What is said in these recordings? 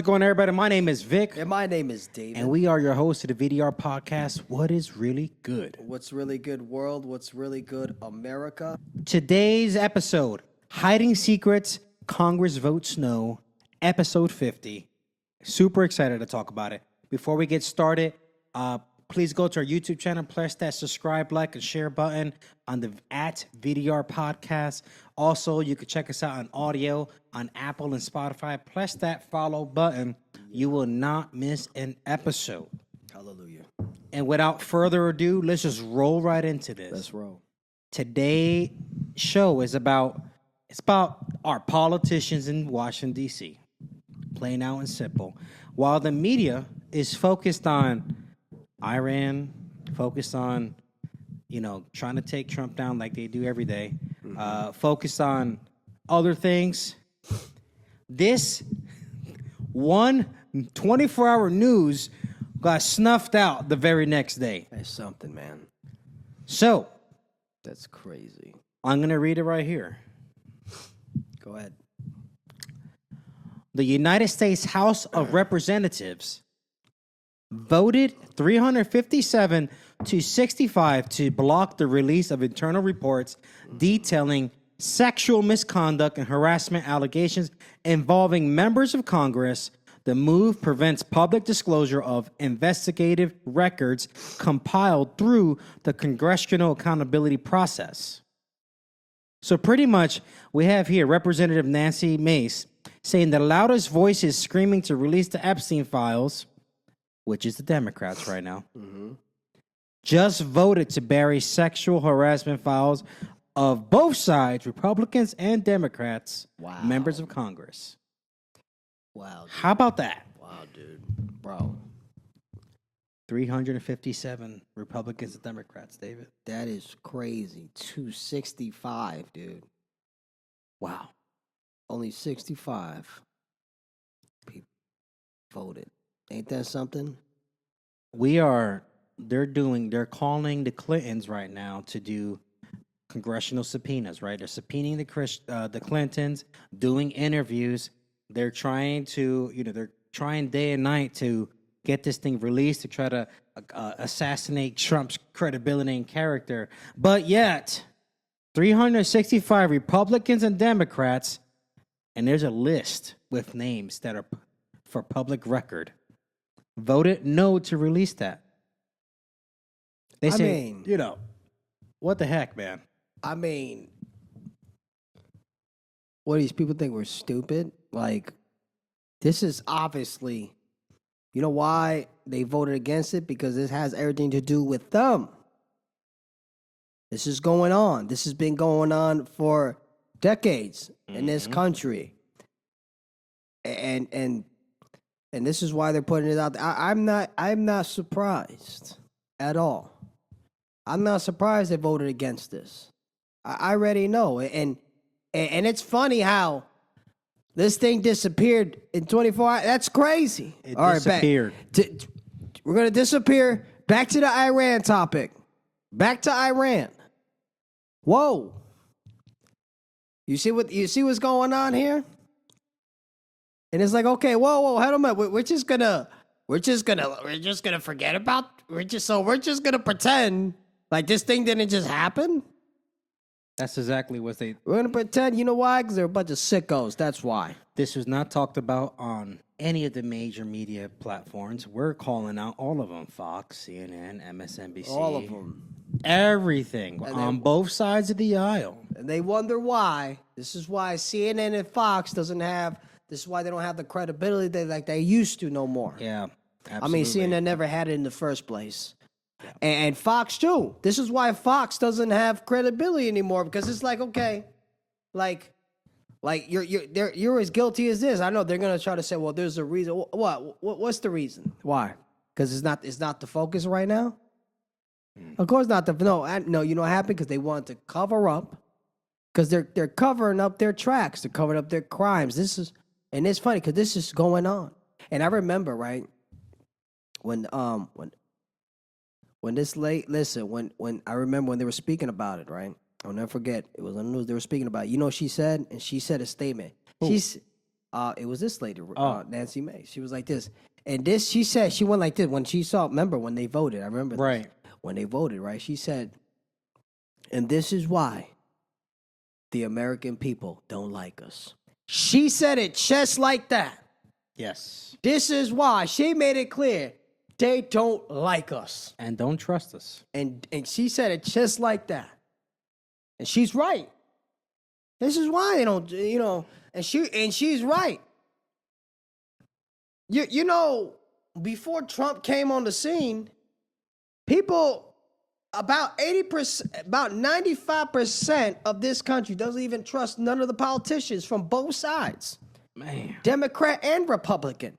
it going, everybody? My name is Vic. And my name is David. And we are your hosts of the V.D.R. podcast. What is really good? What's really good, world? What's really good, America? Today's episode, Hiding Secrets, Congress Votes No, episode 50. Super excited to talk about it. Before we get started, please go to our YouTube channel, press that subscribe, like, and share button on the at V.D.R. podcast. Also, you can check us out on audio on Apple and Spotify. Press that follow button. You will not miss an episode. Hallelujah. And without further ado, let's just roll right into this. Let's roll. Today's show is about our politicians in Washington, D.C. Plain out and simple. While the media is focused on Iran, focused on, trying to take Trump down like they do every day, focused on other things, this one 24-hour news got snuffed out the very next day. That's something, man. So, that's crazy. I'm going to read it right here. Go ahead. The United States House of Representatives voted 357 to 65 to block the release of internal reports detailing sexual misconduct and harassment allegations involving members of Congress. The move prevents public disclosure of investigative records compiled through the congressional accountability process. So pretty much we have here Representative Nancy Mace saying the loudest voice is screaming to release the Epstein files, which is the Democrats right now, just voted to bury sexual harassment files of both sides, Republicans and Democrats, members of Congress. Wow. Dude. How about that? Wow, dude. Bro. 357 Republicans and Democrats, David. That is crazy. 265, dude. Wow. Only 65 people voted. Ain't that something? They're calling the Clintons right now to do congressional subpoenas, right? They're subpoenaing the Clintons, doing interviews. They're trying to, they're trying day and night to get this thing released to try to assassinate Trump's credibility and character. But yet, 365 Republicans and Democrats, and there's a list with names that are for public record, voted no to release that. They say, what the heck, man? I mean, what do these people think we're stupid? Like, this is obviously, you know why they voted against it? Because this has everything to do with them. This is going on. This has been going on for decades in this country. And this is why they're putting it out there. I'm not surprised at all. I'm not surprised they voted against this. I already know. And it's funny how this thing disappeared in 24 hours. That's crazy. It all disappeared. Right, we're going to disappear. Back to the Iran topic. Back to Iran. Whoa. You see what's going on here? And it's like, okay, whoa, hold on a minute. We're just gonna forget about. We're just gonna pretend like this thing didn't just happen. That's exactly what We're gonna pretend. You know why? Because they're a bunch of sickos. That's why. This was not talked about on any of the major media platforms. We're calling out all of them: Fox, CNN, MSNBC, All of them. Everything on both sides of the aisle. And they wonder why. This is why CNN and Fox doesn't have. This is why they don't have the credibility they used to no more. Yeah, absolutely. I mean, CNN never had it in the first place. Yeah. And Fox, too. This is why Fox doesn't have credibility anymore, because it's like, okay, like you're as guilty as this. I know they're going to try to say, well, there's a reason. What's the reason? Why? Because it's not the focus right now? Of course not. No, you know what happened? Because they wanted to cover up. Because they're covering up their tracks. They're covering up their crimes. And it's funny because this is going on. And I remember, right, when this when I remember when they were speaking about it, right? I'll never forget. It was on the news. They were speaking about it. You know what she said? And she said a statement. It was this lady, Oh. Nancy May. She was like this. And this, she said, she went like this when she saw, remember when they voted? I remember this. Right. When they voted, right? She said, and this is why the American people don't like us. She said it just like that. Yes. This is why. She made it clear they don't like us. And don't trust us. And she said it just like that. And she's right. This is why they don't, and she's right. You know, before Trump came on the scene, people, about 80%, about 95% of this country doesn't even trust none of the politicians from both sides, Man. Democrat and Republican.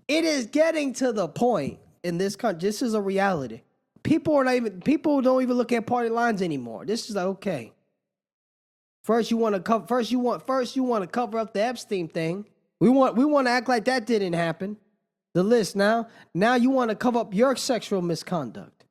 It is getting to the point in this country. This is a reality. People don't even look at party lines anymore. This is like, okay. First you want to cover up the Epstein thing. We want to act like that didn't happen. The list now you want to cover up your sexual misconduct.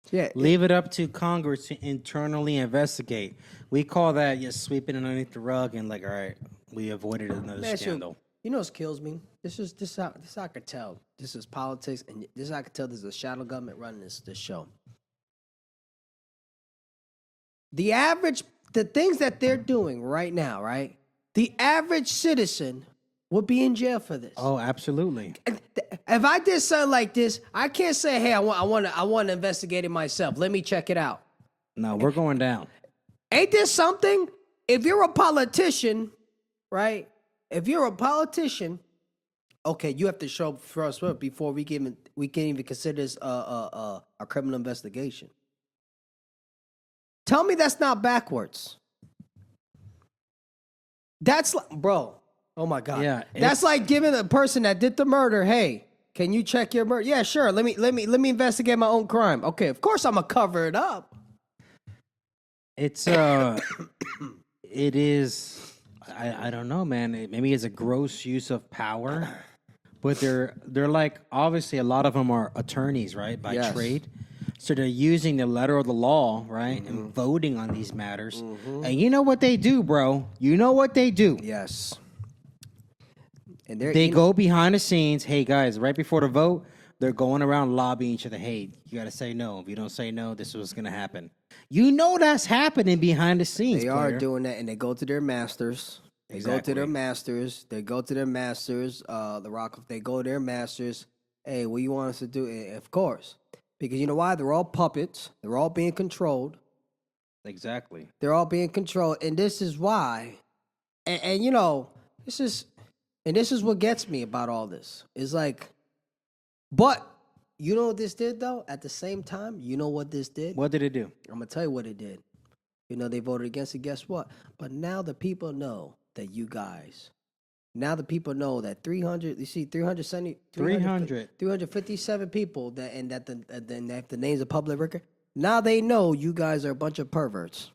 Yeah. Leave it up to Congress to internally investigate. We call that just sweeping it underneath the rug and like, all right, we avoided another scandal. You know what kills me? This how I could tell. This is politics, and this is how I could tell there's a shadow government running this show. The things that they're doing right now, right? The average citizen would be in jail for this. Oh, absolutely. If I did something like this, I can't say, "Hey, I want to investigate it myself. Let me check it out." No, we're going down. Ain't this something? If you're a politician, right? If you're a politician, okay, you have to show up first before we can even consider this a criminal investigation. Tell me that's not backwards. That's like, bro. Oh my God. Yeah, That's like giving a person that did the murder, hey, can you check your murder? Yeah, sure. Let me investigate my own crime. Okay, of course I'm gonna cover it up. It's it is. I don't know, man. Maybe it's a gross use of power, but they're like, obviously a lot of them are attorneys, right, by Yes. trade. So they're using the letter of the law, right, and voting on these matters. And you know what they do, bro? You know what they do? Yes. And They go behind the scenes. Hey, guys, right before the vote, they're going around lobbying each other. Hey, you got to say no. If you don't say no, this is what's going to happen. You know that's happening behind the scenes, They player. are doing that, and they go to their masters. They go to their masters. They go to their masters. The Rock. They go to their masters. Hey, what you want us to do? And of course, because you know why? They're all puppets. They're all being controlled. Exactly. They're all being controlled, and this is why. And you know, this is what gets me about all this. It's like, but you know what this did though? At the same time, you know what this did? What did it do? I'm gonna tell you what it did. You know, they voted against it. Guess what? But now the people know that you guys. Now the people know that 357 people that the names of public record. Now they know you guys are a bunch of perverts.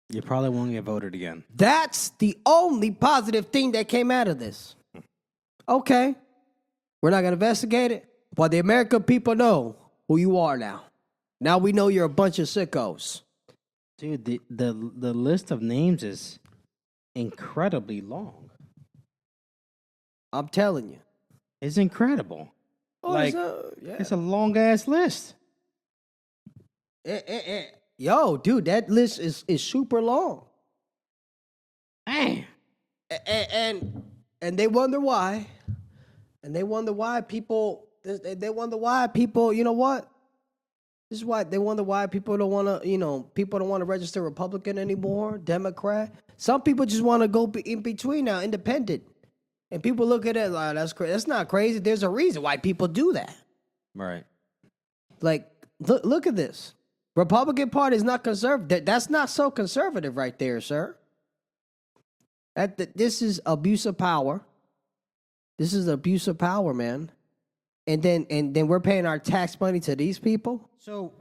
You probably won't get voted again. That's the only positive thing that came out of this. Okay, we're not gonna investigate it, but the American people know who you are now. Now we know you're a bunch of sickos. Dude, the list of names is incredibly long. I'm telling you. It's incredible. Like, yeah. it's a long ass list. Yo, dude, that list is super long. Man. And they wonder why. And they wonder why people. They wonder why people. You know what? This is why they wonder why people don't want to. You know, people don't want to register Republican anymore, Democrat. Some people just want to go in between now, independent. And people look at it like, that's crazy. That's not crazy. There's a reason why people do that. Right. Like, look at this. Republican Party is not conservative. That's not so conservative right there, sir. This is abuse of power. This is abuse of power, man. And then we're paying our tax money to these people. So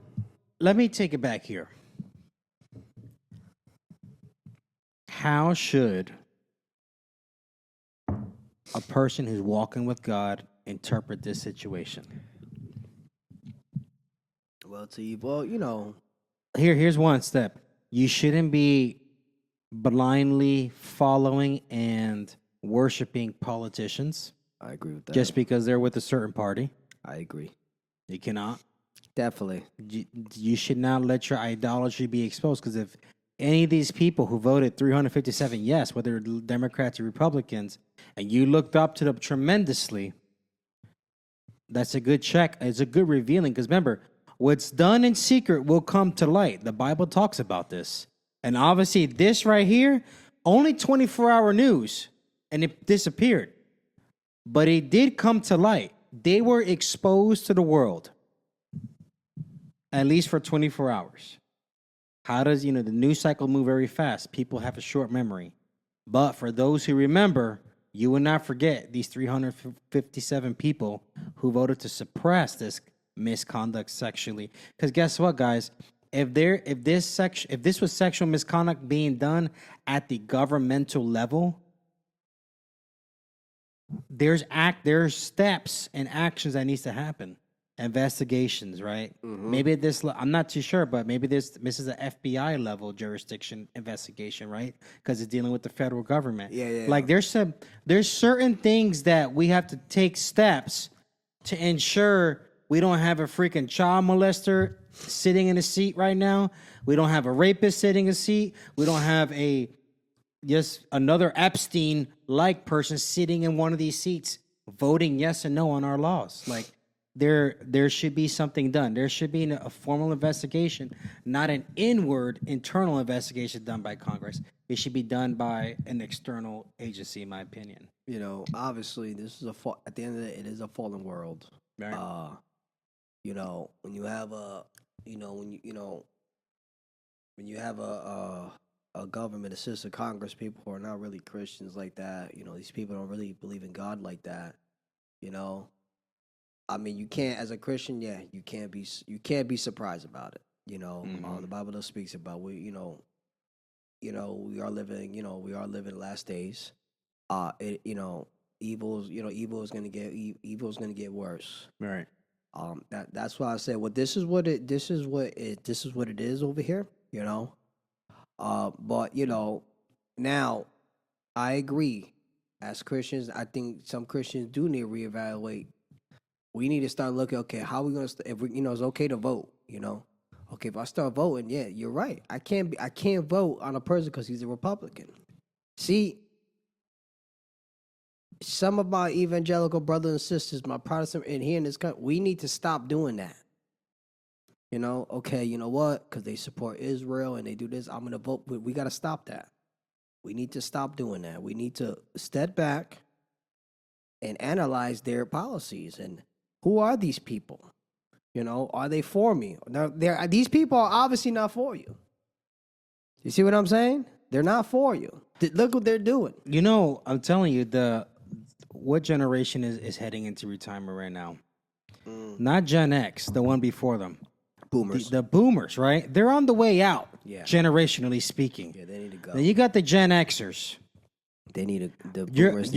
let me take it back here. How should a person who's walking with God interpret this situation? Well, you know. Here's one step. You shouldn't be blindly following and worshiping politicians I agree with that. just because they're with a certain party. I agree. You cannot. Definitely. You should not let your idolatry be exposed, because if any of these people who voted 357 yes, whether Democrats or Republicans, and you looked up to them tremendously, that's a good check. It's a good revealing, because remember, what's done in secret will come to light. The Bible talks about this. And obviously, this right here, only 24-hour news, and it disappeared. But it did come to light. They were exposed to the world, at least for 24 hours. How does, the news cycle move very fast? People have a short memory. But for those who remember, you will not forget these 357 people who voted to suppress this misconduct sexually. Because guess what, guys? If this was sexual misconduct being done at the governmental level, there's steps and actions that needs to happen. Investigations, right? Maybe I'm not too sure, but maybe this is an FBI level jurisdiction investigation, right? Because it's dealing with the federal government. Yeah. Like there's certain things that we have to take steps to ensure we don't have a freaking child molester sitting in a seat right now. We don't have a rapist sitting in a seat. We don't have just another Epstein-like person sitting in one of these seats voting yes and no on our laws. Like, there should be something done. There should be a formal investigation, not an internal investigation done by Congress. It should be done by an external agency, in my opinion. Obviously, this is at the end of the day, it is a fallen world. Right. When you have a government, a system, Congress, people who are not really Christians like that. These people don't really believe in God like that. I mean, you can't, as a Christian, you can't be surprised about it. The Bible does speaks about we are living last days. Evil is gonna get worse. Right. That's why I said, well, this is what it is over here. But now I agree. As Christians, I think some Christians do need to reevaluate. We need to start looking. Okay, how are we gonna? If we, it's okay to vote. Okay, if I start voting, yeah, you're right. I can't vote on a person because he's a Republican. See, some of my evangelical brothers and sisters, my Protestant in here in this country, we need to stop doing that. Okay, you know what? Because they support Israel and they do this, I'm going to vote. We got to stop that. We need to stop doing that. We need to step back and analyze their policies. And who are these people? Are they for me? Now, these people are obviously not for you. You see what I'm saying? They're not for you. Look what they're doing. I'm telling you, what generation is heading into retirement right now? Not Gen X, the one before them. Boomers. The boomers, right? They're on the way out, generationally speaking. Yeah, they need to go. Then you got the Gen Xers. They need the boomers.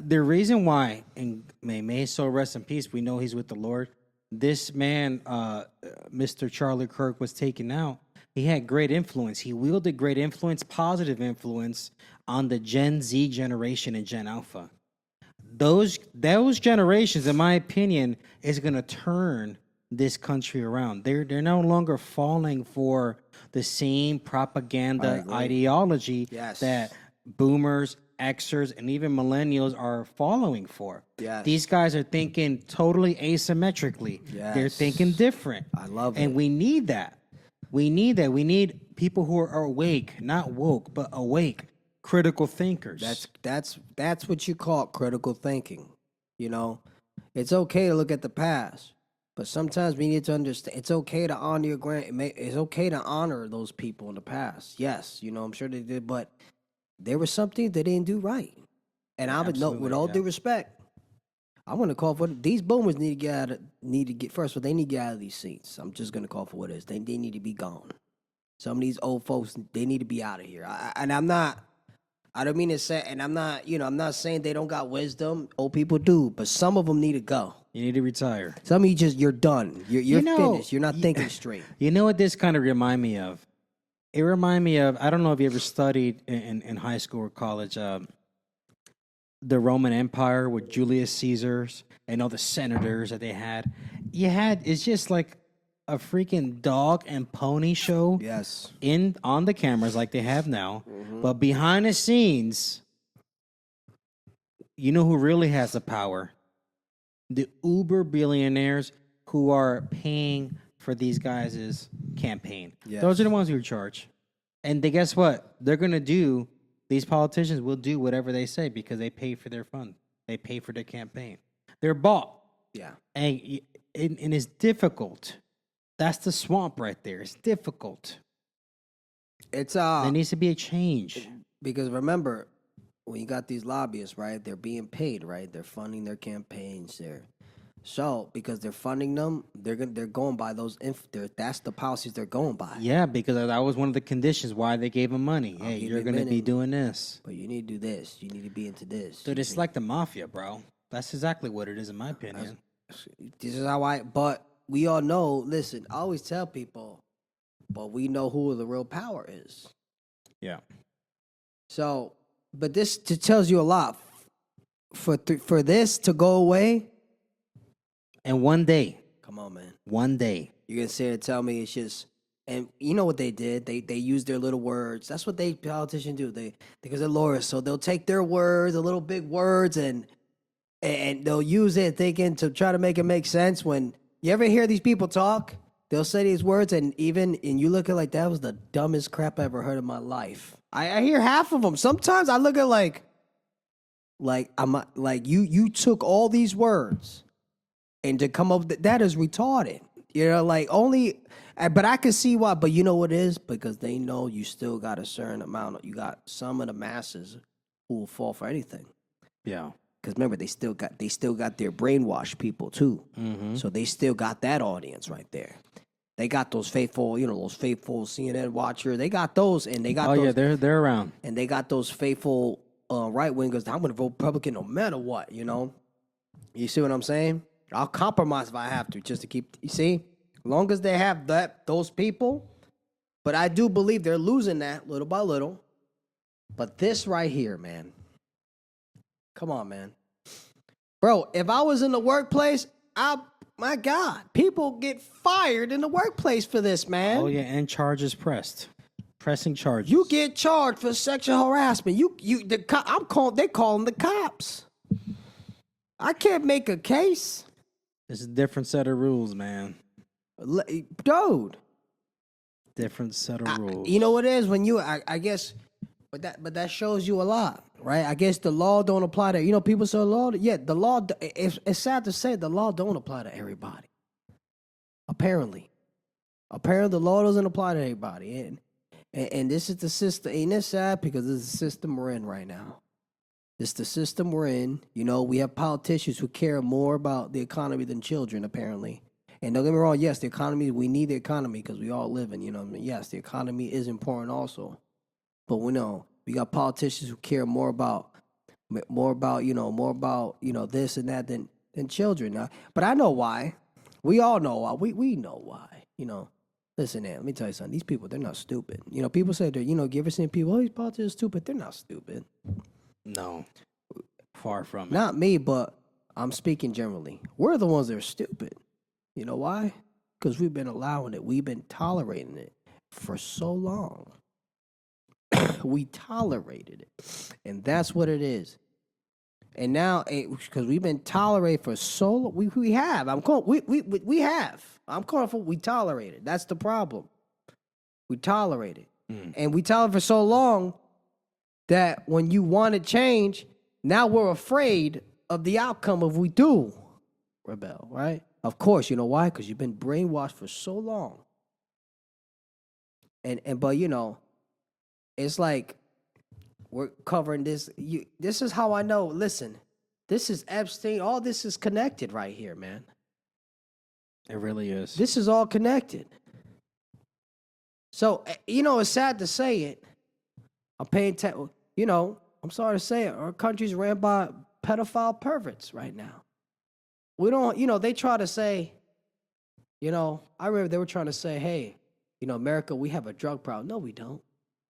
The reason why, and may his soul rest in peace, we know he's with the Lord. This man, Mr. Charlie Kirk, was taken out. He had great influence. He wielded great influence, positive influence on the Gen Z generation and Gen Alpha. Those generations, in my opinion, is going to turn this country around. They're no longer falling for the same propaganda ideology that boomers, Xers, and even millennials are following for. Yes. These guys are thinking totally asymmetrically. Yes. They're thinking different. I love it. And we need that. We need need people who are awake, not woke, but awake, critical thinkers. That's what you call critical thinking. It's okay to look at the past, but sometimes we need to understand. It's okay to honor your it's okay to honor those people in the past. Yes, I'm sure they did, but there was something they didn't do right. And I would know, with all due respect, I want to call for these boomers need to get first of all, they need to get out of these seats. I'm just gonna call for what it is. They need to be gone. Some of these old folks, they need to be out of here. I don't mean to say, and I'm not saying they don't got wisdom. Old people do, but some of them need to go. You need to retire. Some of you you're done. You're finished. You're not thinking straight. You know what this kind of remind me of? It reminded me of, I don't know if you ever studied in high school or college, the Roman Empire with Julius Caesars and all the senators that they had. It's just like a freaking dog and pony show Yes. on the cameras like they have now. But behind the scenes, you know who really has the power? The uber billionaires who are paying for these guys' campaign. Yes. Those are the ones who are charged. And guess what? These politicians will do whatever they say because they pay for their fund. They pay for their campaign. They're bought. Yeah. And it's difficult. That's the swamp right there. It's difficult. It's There needs to be a change. because remember, when you got these lobbyists, right? They're being paid, right? They're funding their campaigns. So because they're funding them, they're going by those. That's the policies they're going by. Yeah, because that was one of the conditions why they gave them money. I'll Hey, give you're you going to be minimum. doing this. But you need to do this. You need to be into this. Dude, it's like the mafia, bro. That's exactly what it is, in my opinion. This is how But we all know. Listen, I always tell people, but we know who the real power is. Yeah. So, but this tells you a lot. For this to go away. And one day, Come on, man. one day, You're gonna sit and tell me it's just, and you know what they did? They used their little words. That's what politicians do. Because they're lawyers, so they'll take their words, the little big words, and they'll use it thinking to try to make it make sense. When you ever hear these people talk, they'll say these words, and you look at it like that was the dumbest crap I ever heard in my life. I hear half of them. Sometimes I look at like I'm like you took all these words. And to come up, that is retarded. You know, like but I can see why. But you know what it is? Because they know you still got a certain amount. You got some of the masses who will fall for anything. yeah. Because remember, they still got their brainwashed people too. Mm-hmm. So they still got that audience right there. They got those faithful CNN watchers. They got those, and they got Oh, those, yeah, they're around. and they got those faithful right wingers. I'm going to vote Republican no matter what. You know, you see what I'm saying? I'll compromise if I have to, just to keep. You see, as long as they have those people, but I do believe they're losing that little by little. But this right here, man, come on, man, bro. If I was in the workplace, my God, people get fired in the workplace for this, man. Oh, yeah, and charges pressing charges. You get charged for sexual harassment. They calling the cops. I can't make a case. It's a different set of rules, man. Dude. Different set of rules. You know what it is when I guess, but that shows you a lot, right? I guess the law don't apply to, you know, people say the law, it's sad to say the law don't apply to everybody. Apparently the law doesn't apply to everybody. And this is the system. Ain't this sad? Because this is the system we're in right now. It's the system we're in. You know, we have politicians who care more about the economy than children, apparently. And don't get me wrong, yes, the economy, we need the economy because we all live in, you know what I mean? Yes, the economy is important also. But we got politicians who care more about this and that than children. But I know why. We all know why. We know why. You know, listen, man, let me tell you something. These people, they're not stupid. You know, people say you you ever seen people, these politicians are stupid. They're not stupid. No. Far from it. Not me, but I'm speaking generally. We're the ones that are stupid. You know why? Because we've been allowing it. We've been tolerating it for so long. We tolerated it. And that's what it is. And now, because we've been tolerated for so long, we have. We have. I'm calling for we tolerate it. That's the problem. We tolerate it. And we tolerate it for so long that when you want to change, now we're afraid of the outcome if we do rebel, right? Of course, you know why? Because you've been brainwashed for so long. But you know, it's like we're covering this. This is how I know. Listen, this is Epstein. All this is connected right here, man. It really is. This is all connected. So, you know, it's sad to say it. I'm paying attention. You know, I'm sorry to say it. Our country's ran by pedophile perverts right now. We don't, you know, they try to say, you know, I remember they were trying to say, hey, America, we have a drug problem. No, we don't.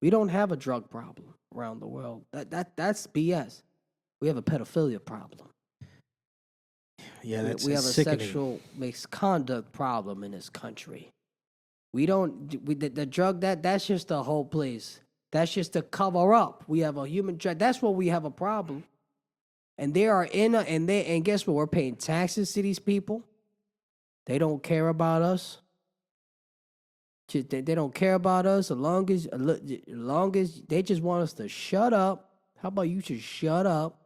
We don't have a drug problem around the world. That's BS. We have a pedophilia problem. Yeah, that's We have a sickening. sexual misconduct problem in this country. We don't. The drug that's just the whole place. That's just a cover up. We have a human drug. That's where we have a problem. And they are and guess what? We're paying taxes to these people. They don't care about us. They don't care about us as long as they just want us to shut up. How about you just shut up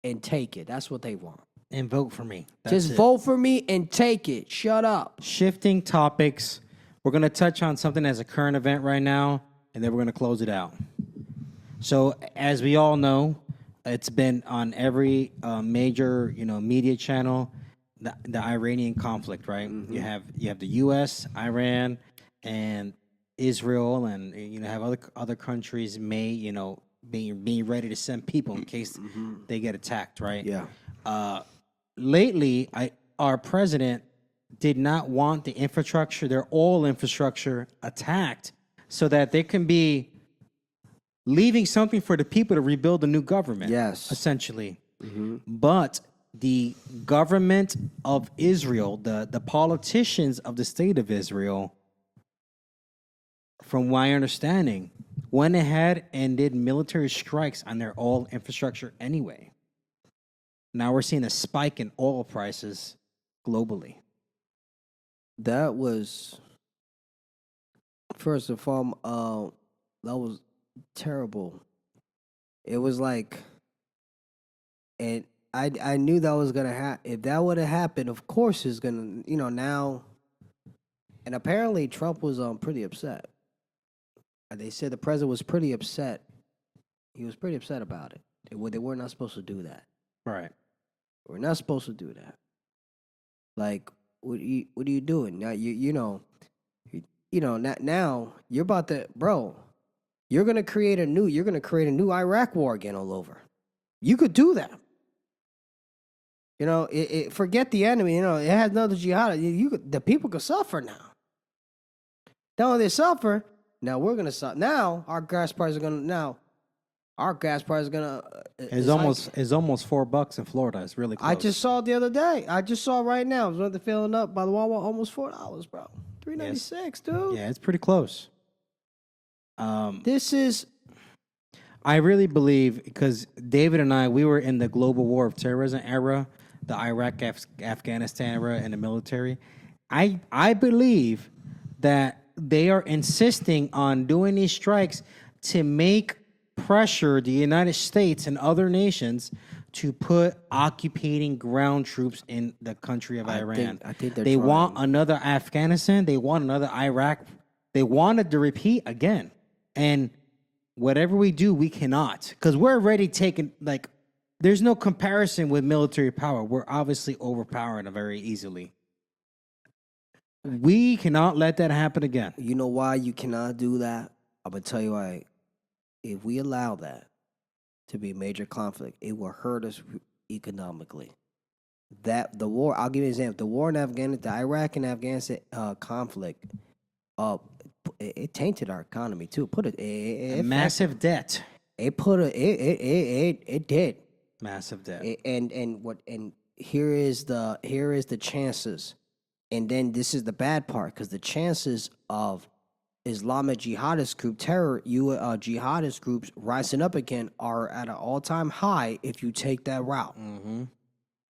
and take it? That's what they want. And vote for me. Just vote for me and take it. Shut up. Shifting topics. We're going to touch on something as a current event right now, and then we're going to close it out. So, as we all know, it's been on every major, media channel, the Iranian conflict, right? Mm-hmm. You have the U.S., Iran, and Israel, and have other countries being ready to send people in case they get attacked, right? Yeah. Lately, our president did not want the infrastructure, their oil infrastructure, attacked, so that they can be leaving something for the people to rebuild a new government. Yes. Essentially. But the government of Israel, the politicians of the state of Israel, from my understanding, went ahead and did military strikes on their oil infrastructure anyway. Now we're seeing a spike in oil prices globally. That was first of all, that was terrible. It was like, and I knew that was gonna happen. If that would have happened, of course it's gonna, now. And apparently Trump was pretty upset. They said the president was pretty upset. He was pretty upset about it. They were not supposed to do that. Right. We're not supposed to do that. Like, what are you doing now? Now you're about to, bro. You're gonna create a new Iraq war again all over. You could do that. Forget the enemy. It has another jihad. The people could suffer now. Now they suffer. Now we're gonna suffer. Now our gas prices are gonna. It's almost $4 in Florida. It's really close. I just saw it the other day. I just saw it right now. I was about to filling up by the Wawa, almost $4, bro. $3.96, dude. Yeah, it's pretty close. This is. I really believe, because David and I, we were in the global war of terrorism era, the Iraq, Afghanistan era, and the military. I believe that they are insisting on doing these strikes to make pressure the United States and other nations to put occupating ground troops in the country of Iran. I think they want another Afghanistan. They want another Iraq. They wanted to repeat again. And whatever we do, we cannot. Because we're already taking, there's no comparison with military power. We're obviously overpowering it very easily. We cannot let that happen again. You know why you cannot do that? I'm going to tell you why. If we allow that to be a major conflict, it will hurt us economically. The war, I'll give you an example. The war in Afghanistan, the Iraq and Afghanistan conflict, it tainted our economy too. Massive debt. It did. Massive debt. And here is the chances. And then this is the bad part, because the chances of Islamic jihadist jihadist groups rising up again are at an all-time high if you take that route. Mm-hmm.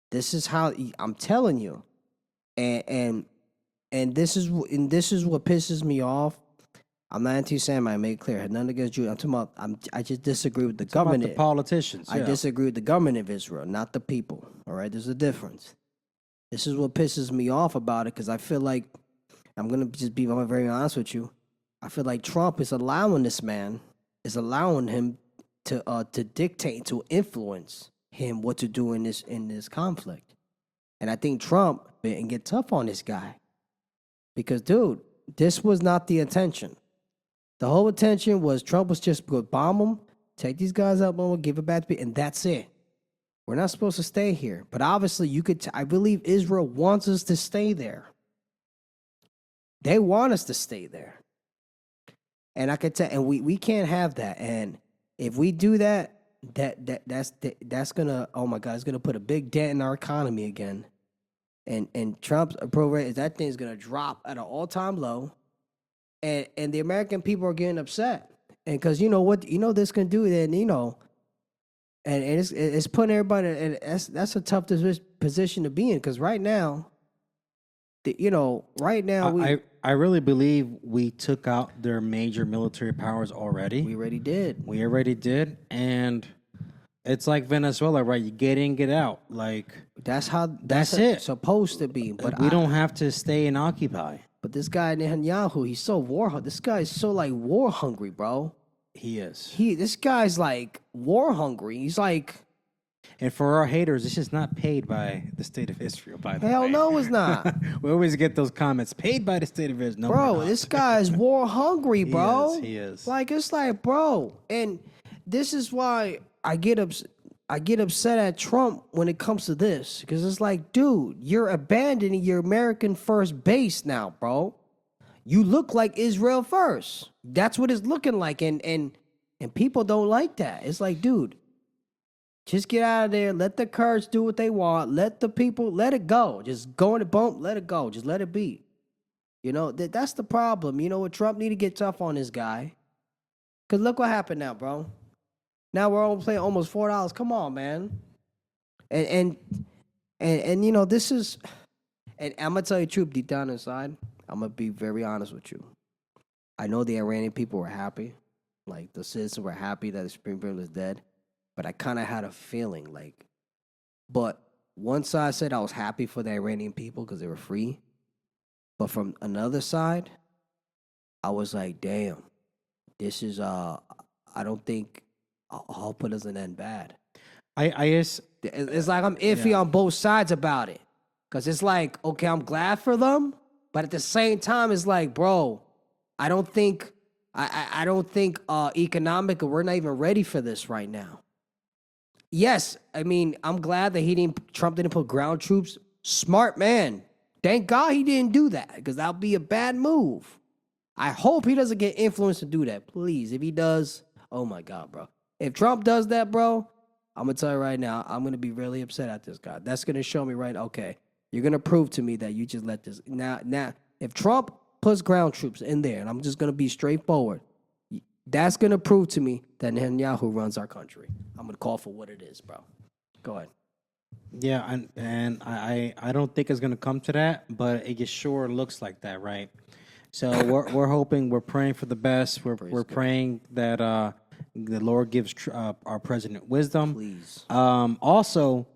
This is how I'm telling you, and this is what pisses me off. I'm not anti-Semite. I made it clear. I had nothing against Jews. I'm talking about. I just disagree with the government. About the politicians. I disagree with the government of Israel, not the people. All right, there's a difference. This is what pisses me off about it, because I feel like, I'm gonna just be very honest with you. I feel like Trump is allowing him to dictate, to influence him what to do in this conflict. And I think Trump and get tough on this guy, because dude, this was not the intention. The whole intention was Trump was just going to bomb them, take these guys out, give it back to people, and that's it. We're not supposed to stay here. But obviously, I believe Israel wants us to stay there. They want us to stay there. And I could tell, and we can't have that. And if we do that, that's gonna, oh my God, it's gonna put a big dent in our economy again. And Trump's approval rate, that thing's gonna drop at an all-time low. And the American people are getting upset. And because you know what, this can do, then and it's putting everybody, and that's a tough position to be in. Because right now, I really believe we took out their major military powers already. we already did. We already did, and it's like Venezuela, right? You get in, get out. Like That's how That's it. supposed to be. But we don't have to stay and occupy. But this guy Netanyahu, he's so this guy is so like war hungry, bro. He is. This guy's like war hungry. He's like, And for our haters, this is not paid by the state of Israel, by the way. hell no, it's not. We always get those comments, paid by the state of Israel. No, we're Bro, not. this guy is war hungry, bro. He is. Like, it's like, bro. And this is why I get upset at Trump when it comes to this. Because it's like, dude, you're abandoning your American first base now, bro. You look like Israel first. That's what it's looking like. And people don't like that. It's like, dude, just get out of there. Let the Kurds do what they want. Let the people, let it go. Just go in the bump, let it go. Just let it be. That's the problem. You know what? Trump need to get tough on this guy. Because look what happened now, bro. Now we're all playing almost $4. Come on, man. And this is, and I'm going to tell you the truth deep down inside. I'm going to be very honest with you. I know the Iranian people were happy. Like, the citizens were happy that the Supreme Court was dead. But I kind of had a feeling but one side said I was happy for the Iranian people because they were free. But from another side, I was like, damn, this is, I don't think, I hope it doesn't end bad. I guess It's like I'm iffy on both sides about it. Because it's like, okay, I'm glad for them. But at the same time, it's like, bro, I don't think, I don't think economically, we're not even ready for this right now. Yes, I mean, I'm glad that Trump didn't put ground troops. Smart man. Thank God he didn't do that, because that would be a bad move. I hope he doesn't get influenced to do that. Please, if he does, oh my God, bro. If Trump does that, bro, I'm going to tell you right now, I'm going to be really upset at this guy. That's going to show me okay, you're going to prove to me that you just let this. Now, if Trump puts ground troops in there, and I'm just going to be straightforward, that's going to prove to me that Netanyahu runs our country. I'm going to call for what it is, bro. Go ahead. Yeah, and I don't think it's gonna come to that, but it just sure looks like that, right? So we're hoping, we're praying for the best. We're praying that the Lord gives our president wisdom. Please. Also,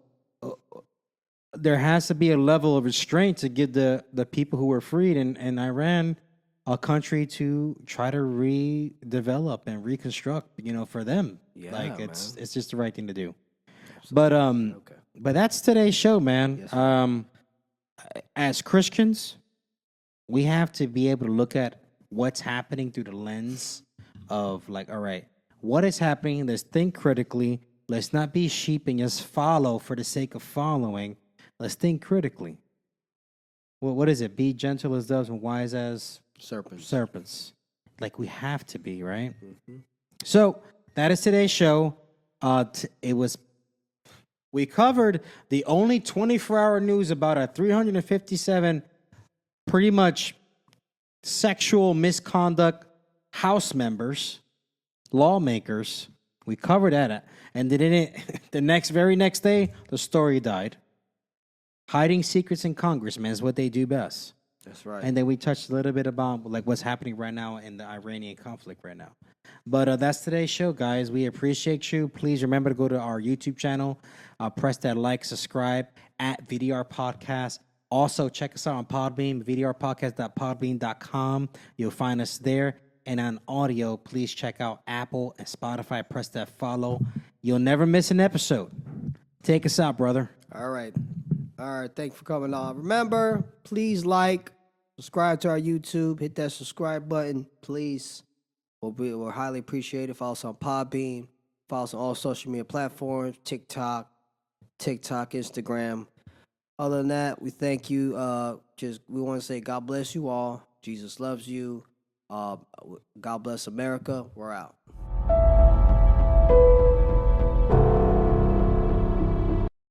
there has to be a level of restraint to give the people who were freed in Iran a country to try to redevelop and reconstruct, for them. Yeah, like it's just the right thing to do. Absolutely. But that's today's show, man. Yes, As Christians, we have to be able to look at what's happening through the lens of all right, what is happening? Let's think critically. Let's not be sheep and just follow for the sake of following. Let's think critically. Well, what is it? Be gentle as doves and wise as serpents. Like we have to be, right? Mm-hmm. So that is today's show. We covered the only 24-hour news about a 357 pretty much sexual misconduct House members, lawmakers. We covered that. And then the very next day, the story died. Hiding secrets in Congress, man, is what they do best. That's right. And then we touched a little bit about what's happening right now in the Iranian conflict right now. But that's today's show, guys. We appreciate you. Please remember to go to our YouTube channel. Press that like, subscribe at V.D.R. Podcast. Also, check us out on Podbean, vdrpodcast.podbean.com. You'll find us there. And on audio, please check out Apple and Spotify. Press that follow. You'll never miss an episode. Take us out, brother. All right. Thanks for coming on. Remember, please subscribe to our YouTube. Hit that subscribe button, please. We'll highly appreciate it. Follow us on Podbean. Follow us on all social media platforms, TikTok, Instagram. Other than that, we thank you. We want to say God bless you all. Jesus loves you. God bless America. We're out.